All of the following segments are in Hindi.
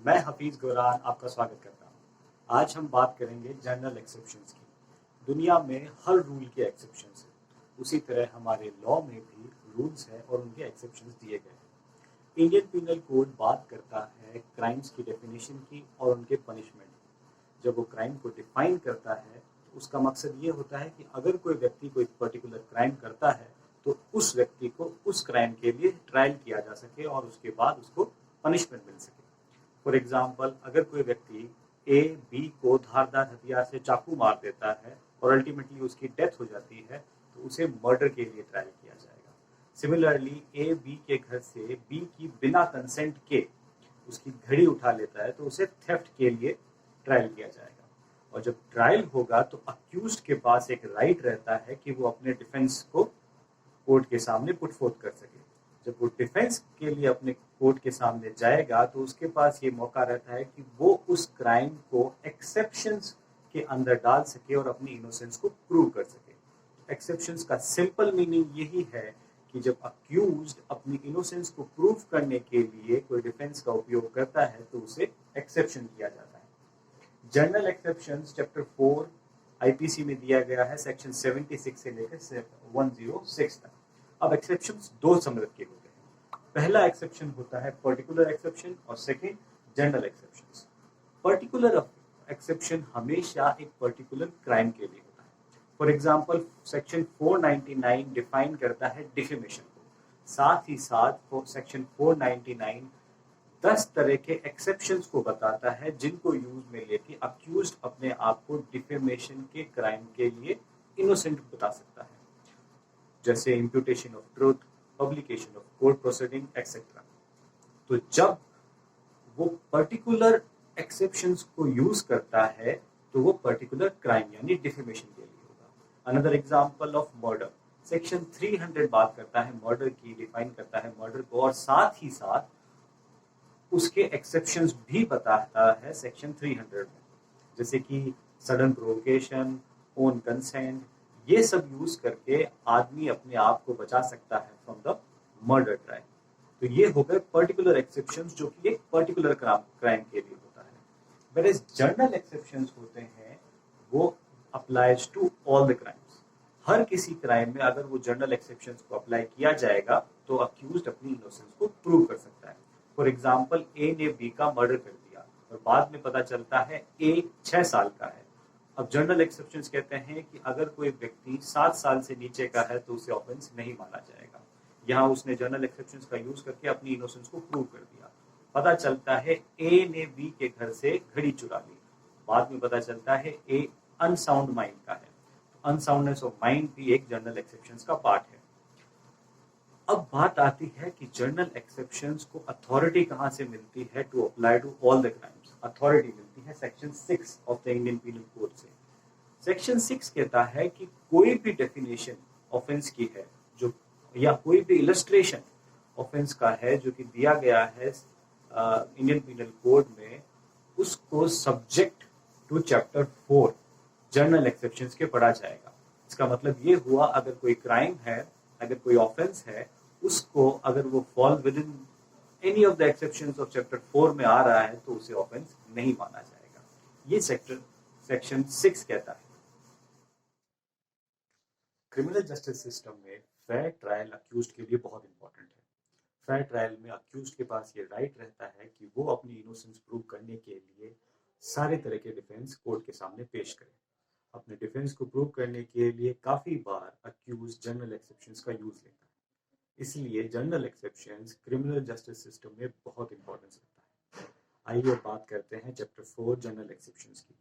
मैं हफीज गुरान आपका स्वागत करता हूँ। आज हम बात करेंगे जनरल एक्सेप्शंस की। दुनिया में हर रूल के एक्सेप्शंस हैं, उसी तरह हमारे लॉ में भी रूल्स हैं और उनके एक्सेप्शंस दिए गए हैं। इंडियन पीनल कोड बात करता है क्राइम्स की डेफिनेशन की और उनके पनिशमेंट की। जब वो क्राइम को डिफाइन करता है तो उसका मकसद ये होता है कि अगर कोई व्यक्ति कोई पर्टिकुलर क्राइम करता है तो उस व्यक्ति को उस क्राइम के लिए ट्रायल किया जा सके और उसके बाद उसको पनिशमेंट मिल सके। फॉर एग्जाम्पल, अगर कोई व्यक्ति ए बी को धारदार हथियार से चाकू मार देता है और अल्टीमेटली उसकी डेथ हो जाती है तो उसे मर्डर के लिए ट्रायल किया जाएगा। सिमिलरली, ए बी के घर से बी की बिना कंसेंट के उसकी घड़ी उठा लेता है तो उसे थेफ्ट के लिए ट्रायल किया जाएगा। और जब ट्रायल होगा तो अक्यूज्ड के पास एक राइट रहता है कि वो अपने डिफेंस को कोर्ट के सामने पुट फोर्थ कर सके। जब वो डिफेंस के लिए अपने कोर्ट के सामने जाएगा तो उसके पास ये मौका रहता है कि वो उस क्राइम को एक्सेप्शंस के अंदर डाल सके और अपनी इनोसेंस को प्रूव कर सके। एक्सेप्शंस का सिंपल मीनिंग यही है कि जब अक्यूज्ड अपनी इनोसेंस को प्रूव करने के लिए कोई डिफेंस का उपयोग करता है तो उसे एक्सेप्शन किया जाता है। जनरल एक्सेप्शंस चैप्टर 4 आईपीसी में दिया गया है, सेक्शन 76 से लेकर 106 तक। अब एक्सेप्शंस दो समृद्ध के होते हैं। पहला एक्सेप्शन होता है पर्टिकुलर एक्सेप्शन और second general exceptions. Particular exception हमेशा एक पर्टिकुलर क्राइम के लिए होता है। फॉर एग्जांपल, सेक्शन 499 डिफाइन करता है डिफेमेशन को। साथ ही साथ सेक्शन 499 10 तरह के एक्सेप्शंस को बताता है जिनको यूज में लेके अक्यूज्ड अपने आप को डिफेमेशन के क्राइम के लिए इनोसेंट बता सकता है, जैसे imputation of truth, publication of court proceeding etcetera. तो जब वो पर्टिकुलर एक्सेप्शंस को यूज करता है तो वो पर्टिकुलर क्राइम यानी डिफेमेशन के लिए होगा। Another example of murder, section 300 बात करता है मर्डर की, डिफाइन करता है मर्डर को और साथ ही साथ उसके एक्सेप्शंस भी बताता है सेक्शन 300 में, जैसे कि सडन प्रोवोकेशन, ओन कंसेंट। ये सब यूज करके आदमी अपने आप को बचा सकता है फ्रॉम द मर्डर ट्रायल। तो ये हो गए पर्टिकुलर एक्सेप्शंस जो कि एक पर्टिकुलर क्राइम के लिए होता है। वेयर जनरल एक्सेप्शंस होते हैं वो applies to all the crimes. हर किसी क्राइम में अगर वो जनरल एक्सेप्शंस को अप्लाई किया जाएगा तो अक्यूज्ड अपनी इनोसेंस को प्रूव कर सकता है। फॉर एग्जाम्पल, ए ने बी का मर्डर कर दिया और बाद में पता चलता है ए 6 साल का है। अब जनरल एक्सेप्शंस कहते हैं कि अगर कोई व्यक्ति 7 साल से नीचे का है तो उसे ऑफेंस नहीं माना जाएगा। यहाँ उसने जनरल एक्सेप्शंस का यूज करके अपनी इनोसेंस को प्रूव कर दिया। पता चलता है ए ने बी के घर से घड़ी चुरा ली, बाद में पता चलता है ए अनसाउंड माइंड का है। अनसाउंडनेस ऑफ माइंड भी एक जनरल एक्सेप्शंस का पार्ट है। अब बात आती है कि जनरल एक्सेप्शंस को अथॉरिटी कहां से मिलती है to apply to all the crimes. Authority मिलती है section 6 of the Indian penal code से। सेक्शन 6 कहता है कि कोई भी डेफिनेशन ऑफेंस की है जो या कोई भी इलस्ट्रेशन ऑफेंस का है जो कि दिया गया है इंडियन पीनल कोड में, उसको subject to chapter 4 general exceptions के पढ़ा जाएगा। इसका मतलब ये हुआ, अगर कोई क्राइम है, अगर कोई ऑफेंस है, उसको अगर वो fall with in any of the exceptions of chapter 4 में आ रहा है तो उसे ऑफेंस नहीं माना जाएगा। ये सेक्शन 6 कहता है। क्रिमिनल जस्टिस सिस्टम में फेयर ट्रायल अक्यूज्ड के लिए बहुत इंपॉर्टेंट है। फेयर ट्रायल में अक्यूज्ड के पास ये राइट रहता है कि वो अपनी इनोसेंस प्रूव करने के लिए सारे तरह के डिफेंस कोर्ट के सामने पेश करे। अपने डिफेंस को प्रूव करने के लिए काफी बार अक्यूज जनरल एक्सेप्शंस का यूज लेता है। इसलिए general exceptions criminal justice system में बहुत इंपॉर्टेंस रखता है। आइए बात करते हैं चैप्टर 4 जनरल एक्सेप्शंस की।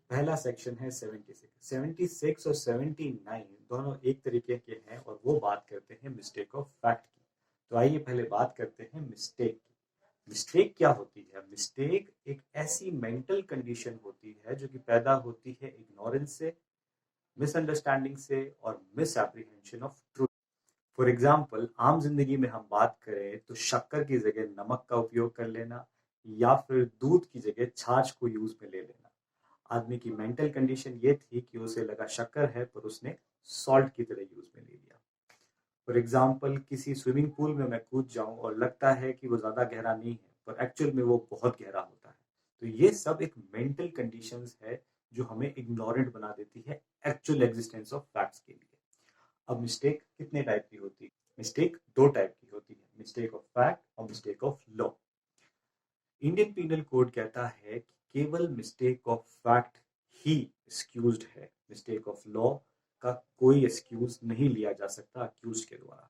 पहला सेक्शन है 76 और 79 दोनों एक तरीके के हैं और वो बात करते हैं मिस्टेक ऑफ फैक्ट की। तो आइए पहले बात करते हैं मिस्टेक की। मिस्टेक क्या होती है? मिस्टेक एक ऐसी मेंटल कंडीशन होती है जो कि पैदा होती है इग्नोरेंस से, मिसअंडरस्टैंडिंग से और miss apprehension of truth. For example, आम जिंदगी में हम बात करें तो शक्कर की जगह नमक का उपयोग कर लेना या फिर दूध की जगह छाछ को यूज में ले लेना। आदमी की मेंटल कंडीशन ये थी कि उसे लगा शक्कर है पर उसने सॉल्ट की तरह यूज में ले लिया। फॉर एग्जाम्पल, किसी स्विमिंग पूल में मैं कूद जाऊं और लगता है कि वो ज्यादा गहरा नहीं है, पर एक्चुअल में वो बहुत गहरा होता है। तो ये सब एक मेंटल कंडीशंस है जो हमें इग्नोरेंट बना देती है एक्चुअल एग्जिस्टेंस ऑफ फैक्ट्स के लिए। अब मिस्टेक कितने टाइप की होती है? मिस्टेक दो टाइप की होती है, मिस्टेक ऑफ फैक्ट और mistake of law. Indian penal code कहता है कि केवल मिस्टेक ऑफ फैक्ट ही एक्सक्यूज्ड है, मिस्टेक ऑफ लॉ का कोई एक्सक्यूज नहीं लिया जा सकता अक्यूज के द्वारा।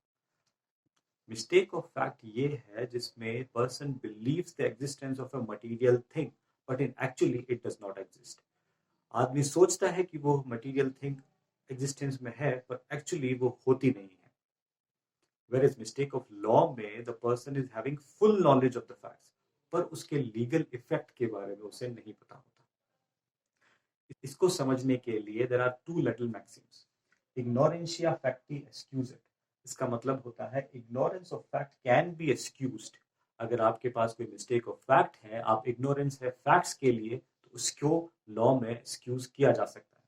मिस्टेक ऑफ फैक्ट ये है जिसमें person believes the existence of a material thing but in actually it does not exist. आदमी सोचता है कि वो मटेरियल थिंग एग्जिस्टेंस में है पर एक्चुअली वो होती नहीं है। Whereas mistake of law में the person is having full knowledge of the facts, पर उसके लीगल इफेक्ट के बारे में उसे नहीं पता होता। इसको समझने के लिए there are two little maxims. Ignorantia facti excused. इसका मतलब होता है ignorance of fact can be excused. अगर आपके पास कोई mistake of fact है, आप ignorance है facts के लिए, तो उसको law में excuse किया जा सकता है।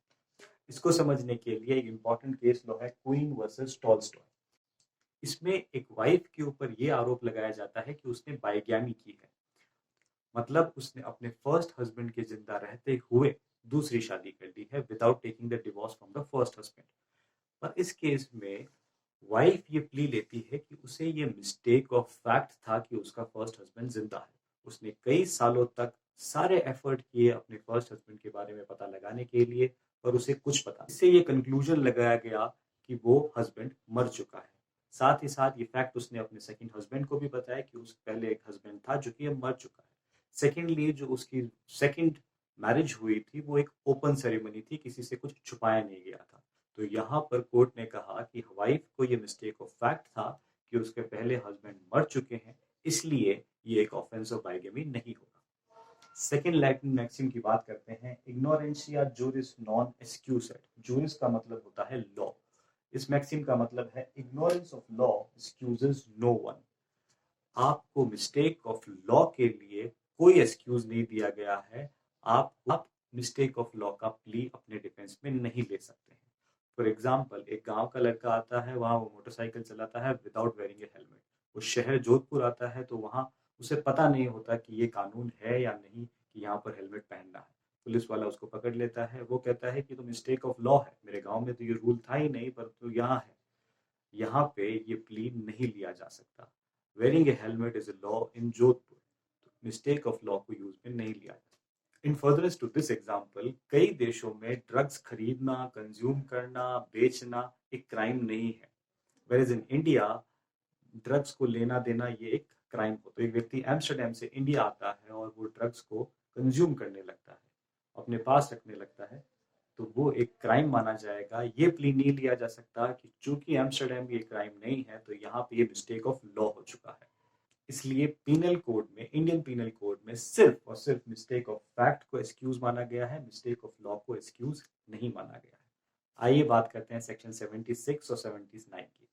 इसको समझने के लिए एक important case law है क्वीन वर्सेस टॉलस्टॉय। इसमें एक वाइफ के ऊपर ये आरोप लगाया जाता है कि उसने बाइगैमी की है, मतलब उसने अपने फर्स्ट हस्बैंड के जिंदा रहते हुए दूसरी शादी कर ली है without taking the divorce from the first husband. पर इस केस में वाइफ ये प्ली लेती है कि उसे ये मिस्टेक ऑफ फैक्ट था कि उसका फर्स्ट हस्बैंड जिंदा है। उसने कई सालों तक सारे एफर्ट किए अपने फर्स्ट हस्बैंड के बारे में पता लगाने के लिए, पर उसे कुछ पता। इससे ये कंक्लूजन लगाया गया कि वो हस्बैंड मर चुका है। साथ ही साथ ये फैक्ट उसने अपने सेकंड हस्बैंड को भी बताया कि उस पहले एक हस्बैंड था जो कि अब मर चुका है। सेकेंडली जो उसकी सेकंड मैरिज हुई थी वो एक ओपन सेरेमनी थी, किसी से कुछ छुपाया नहीं गया था। तो यहाँ पर कोर्ट ने कहा कि वाइफ को ये मिस्टेक ऑफ फैक्ट था कि उसके पहले हस्बैंड मर चुके हैं, इसलिए ये एक ऑफेंस ऑफ बाइगेमी नहीं होगा। सेकेंड लैटिन मैक्सिम की बात करते हैं, इग्नोरेंशिया जुरिस नॉन एक्सक्यूसेड। जुरिस का मतलब होता है लॉ। इस मैक्सिम का मतलब है ignorance of law excuses no one. आपको मिस्टेक ऑफ लॉ के लिए कोई एक्सक्यूज नहीं दिया गया है। आप मिस्टेक ऑफ लॉ का प्ली अपने डिफेंस में नहीं ले सकते हैं। फॉर एग्जाम्पल, एक गांव का लड़का आता है, वहां वो मोटरसाइकिल चलाता है विदाउट वेयरिंग ए हेलमेट। वो शहर जोधपुर आता है तो वहां उसे पता नहीं होता कि ये कानून है या नहीं कि यहाँ पर हेलमेट पहनना है। पुलिस वाला उसको पकड़ लेता है, वो कहता है कि तो मिस्टेक ऑफ लॉ है, मेरे गांव में तो ये रूल था ही नहीं, पर तो यहाँ है। यहाँ पे ये प्ली नहीं लिया जा सकता। Wearing a helmet is a law in Jodhpur, तो मिस्टेक ऑफ लॉ को यूज में नहीं लिया जाता। In furtherance to this example, कई देशों में ड्रग्स खरीदना, कंज्यूम करना, बेचना एक क्राइम नहीं है। वेयर इन इंडिया ड्रग्स को लेना देना ये एक क्राइम हो। तो एक व्यक्ति एम्स्टर्डम से इंडिया आता है और वो ड्रग्स को कंज्यूम करने लगता है, अपने पास रखने लगता है, तो वो एक क्राइम माना जाएगा। ये प्ली नहीं लिया जा सकता कि चूंकि एम्स्टर्डम ये क्राइम नहीं है तो यहाँ पे ये मिस्टेक ऑफ लॉ हो चुका है। इसलिए पीनल कोड में, इंडियन पीनल कोड में सिर्फ और सिर्फ मिस्टेक ऑफ फैक्ट को एक्सक्यूज माना गया है, मिस्टेक ऑफ लॉ को एक्सक्यूज नहीं माना गया है। आइए बात करते हैं सेक्शन 76 और 79 की।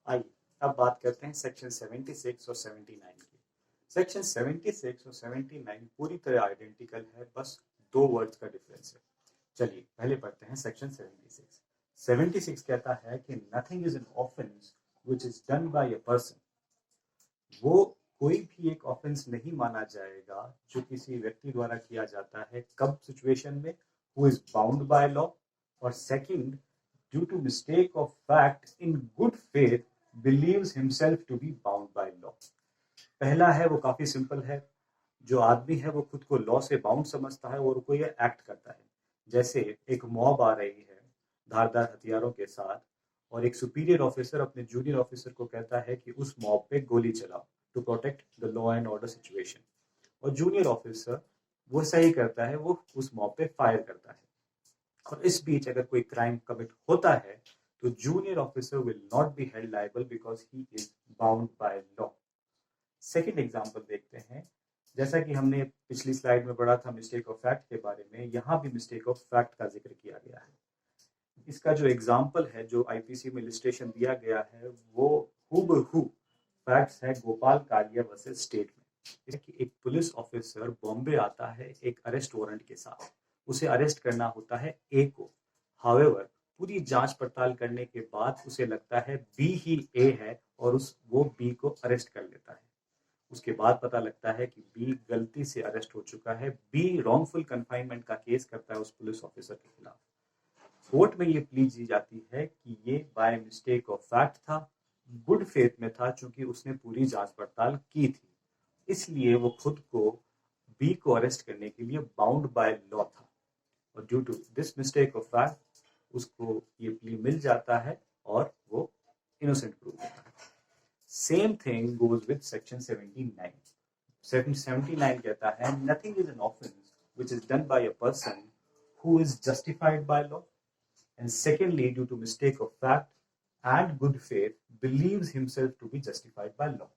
आइए अब बात करते हैं सेक्शन 76 और 79 की। सेक्शन 76 और 79 पूरी तरह आइडेंटिकल है, बस दो वर्ड्स का डिफरेंस है। चलिए पहले पढ़ते हैं सेक्शन 76। 76 कहता है कि nothing is an offence which is done by a person. वो कोई भी एक ऑफेंस नहीं माना जाएगा जो किसी व्यक्ति द्वारा किया जाता है। कब सिचुएशन में? Who is bound by law, और second, due to mistake of fact in good faith believes himself to be bound by law. पहला है वो काफी सिंपल है, जो आदमी है वो खुद को लॉ से बाउंड समझता है और कोई एक्ट करता है। जैसे एक मॉब आ रही है धारदार हथियारों के साथ, और एक सुपीरियर ऑफिसर अपने जूनियर ऑफिसर को कहता है कि उस मॉब पे गोली चलाओ to protect the law and order situation, और जूनियर ऑफिसर वो सही करता है, वो उस मॉब पे फायर करता है। और इस बीच अगर कोई क्राइम कमिट होता है तो junior officer will not be held liable because he is bound by law. Second example देखते हैं। जैसा कि हमने पिछली स्लाइड में पढ़ा था मिस्टेक ऑफ फैक्ट के बारे में, यहाँ भी मिस्टेक ऑफ फैक्ट का जिक्र किया गया है। इसका जो एग्जाम्पल है, जो आईपीसी में इलिस्ट्रेशन दिया गया है, वो हूबहू फैक्ट्स है गोपाल कालिया वर्सेस स्टेट में। कि एक पुलिस ऑफिसर बॉम्बे आता है एक अरेस्ट वारंट के साथ, उसे अरेस्ट करना होता है ए को। हाउएवर पूरी जांच पड़ताल करने के बाद उसे लगता है बी ही ए है और वो बी को अरेस्ट कर लेता है। उसके बाद पता लगता है कि बी गलती से अरेस्ट हो चुका है, बी रॉन्गफुल कन्फाइनमेंट का केस करता है उस पुलिस ऑफिसर के खिलाफ। कोर्ट में ये प्ली दी जाती है कि ये बाय मिस्टेक ऑफ फैक्ट था, गुड फेथ में था, चूंकि उसने पूरी जांच पड़ताल की थी, इसलिए वो खुद को बी को अरेस्ट करने के लिए बाउंड बाय लॉ था, और due to this mistake of fact उसको ये प्ली मिल जाता है और वो इनोसेंट प्रूव होता है। Same thing goes with section 79। Section 79 कहता है nothing is an offence which is done by a person who is justified by law, and secondly due to mistake of fact and good faith believes himself to be justified by law।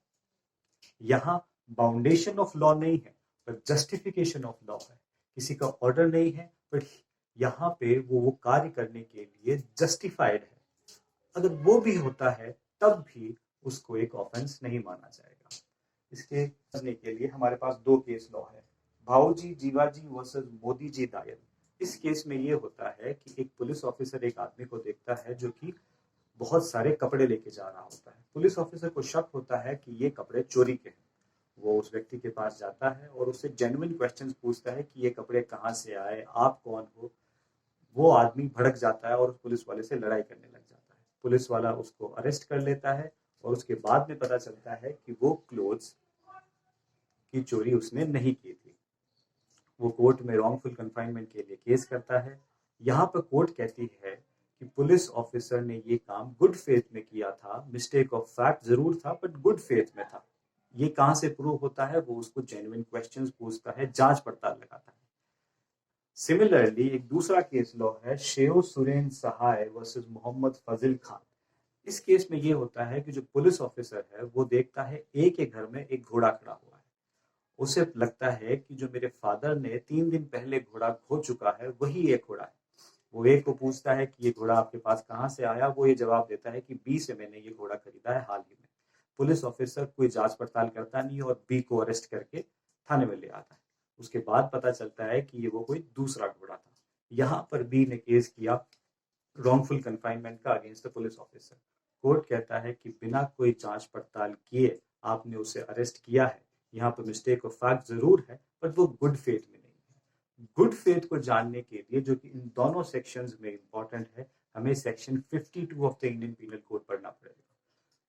यहाँ बाउंडेशन ऑफ लॉ नहीं है पर जस्टिफिकेशन ऑफ लॉ है, किसी का ऑर्डर नहीं है बट यहाँ पे वो कार्य करने के लिए जस्टिफाइड है। अगर वो भी होता है तब भी उसको एक ऑफेंस नहीं माना जाएगा। इसके समझने के लिए हमारे पास दो केस लॉ है, भाऊजी जीवाजी वर्सेस मोदी जी दायर। इस केस में ये होता है कि एक पुलिस ऑफिसर एक आदमी को देखता है जो कि बहुत सारे कपड़े लेके जा रहा होता है। पुलिस ऑफिसर को शक होता है कि ये कपड़े चोरी के हैं। वो उस व्यक्ति के पास जाता है और उससे जेन्युइन क्वेश्चंस पूछता है कि ये कपड़े कहाँ से आए, आप कौन हो। वो आदमी भड़क जाता है और उस पुलिस वाले से लड़ाई करने लग जाता है। पुलिस वाला उसको अरेस्ट कर लेता है और उसके बाद में पता चलता है कि वो क्लोथ्स की चोरी उसने नहीं की थी। वो कोर्ट में रॉन्गफुल कन्फाइनमेंट के लिए केस करता है। यहाँ पर कोर्ट कहती है कि पुलिस ऑफिसर ने ये काम गुड फेथ में किया था, मिस्टेक ऑफ फैक्ट जरूर था बट गुड फेथ में था। ये कहाँ से प्रूव होता है, वो उसको जेन्युइन क्वेश्चंस पूछता है, जांच पड़ताल लगाता है। सिमिलरली एक दूसरा केस लॉ है शेव सुरेन सहाय वर्सेस मोहम्मद फजिल खान। इस केस में ये होता है कि जो पुलिस ऑफिसर है वो देखता है एक के घर में एक घोड़ा खड़ा हुआ है। उसे लगता है कि जो मेरे फादर ने 3 दिन पहले घोड़ा खो चुका है वही एक घोड़ा है। वो एक को पूछता है कि ये घोड़ा आपके पास कहाँ से आया। वो ये जवाब देता है कि बी से मैंने ये घोड़ा खरीदा है हाल ही में। पुलिस ऑफिसर कोई जांच पड़ताल करता नहीं और बी को अरेस्ट करके थाने में ले आता है। उसके बाद पता चलता है कि ये वो कोई दूसरा घोड़ा था। यहाँ पर बी ने केस किया रॉन्गफुल कन्फाइनमेंट का against the police officer. Court कहता है कि बिना कोई जांच पड़ताल किए आपने उसे अरेस्ट किया है। यहाँ पर मिस्टेक ऑफ फैक्ट जरूर है बट वो गुड फेथ में नहीं है। गुड फेथ को जानने के लिए, जो कि इन दोनों सेक्शंस में इंपॉर्टेंट है, हमें section 52 of the Indian penal code पढ़ना पड़ेगा।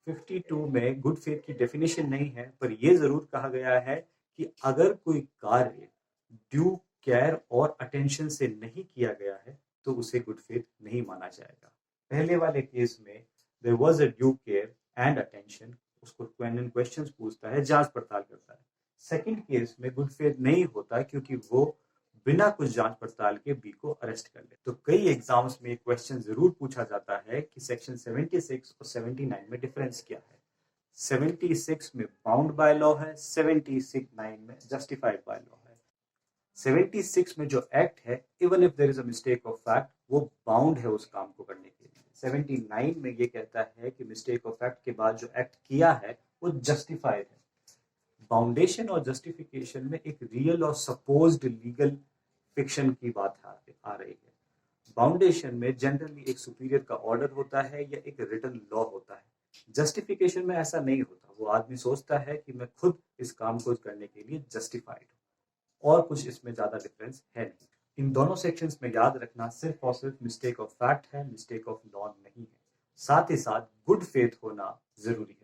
52 में गुड फेथ की डेफिनेशन नहीं है पर यह जरूर कहा गया है कि अगर कोई कार्य ड्यू केयर और अटेंशन से नहीं किया गया है तो उसे गुड फेथ नहीं माना जाएगा। पहले वाले केस में there was a due care and attention, उसको क्वेश्चंस पूछता है, जांच पड़ताल करता है। सेकंड केस में गुड फेथ नहीं होता क्योंकि वो बिना कुछ जांच पड़ताल के बी को अरेस्ट कर ले। तो कई एग्जाम्स में क्वेश्चन जरूर पूछा जाता है कि सेक्शन 76 और 79 में डिफरेंस क्या है। 76 में बाउंड बाय लॉ है, 79 में जस्टिफाइड बाय लॉ है। 76 में जो एक्ट है, even if there is a mistake of fact, वो बाउंड है उस काम को करने के लिए। 79 में ये कहता है कि मिस्टेक ऑफ फैक्ट के बाद जो एक्ट किया है वो जस्टिफाइड है। बाउंडेशन और जस्टिफिकेशन में एक रियल और सपोज्ड लीगल फिक्शन की बात आ रही है। बाउंडेशन में जनरली एक सुपीरियर का ऑर्डर होता है या एक रिटन लॉ होता है। जस्टिफिकेशन में ऐसा नहीं होता। वो आदमी सोचता है कि मैं खुद इस काम को करने के लिए जस्टिफाइड हूँ, और कुछ इसमें ज्यादा डिफरेंस है नहीं। इन दोनों सेक्शंस में याद रखना सिर्फ और सिर्फ मिस्टेक ऑफ फैक्ट है, मिस्टेक ऑफ लॉ नहीं है। साथ ही साथ गुड फेथ होना जरूरी है।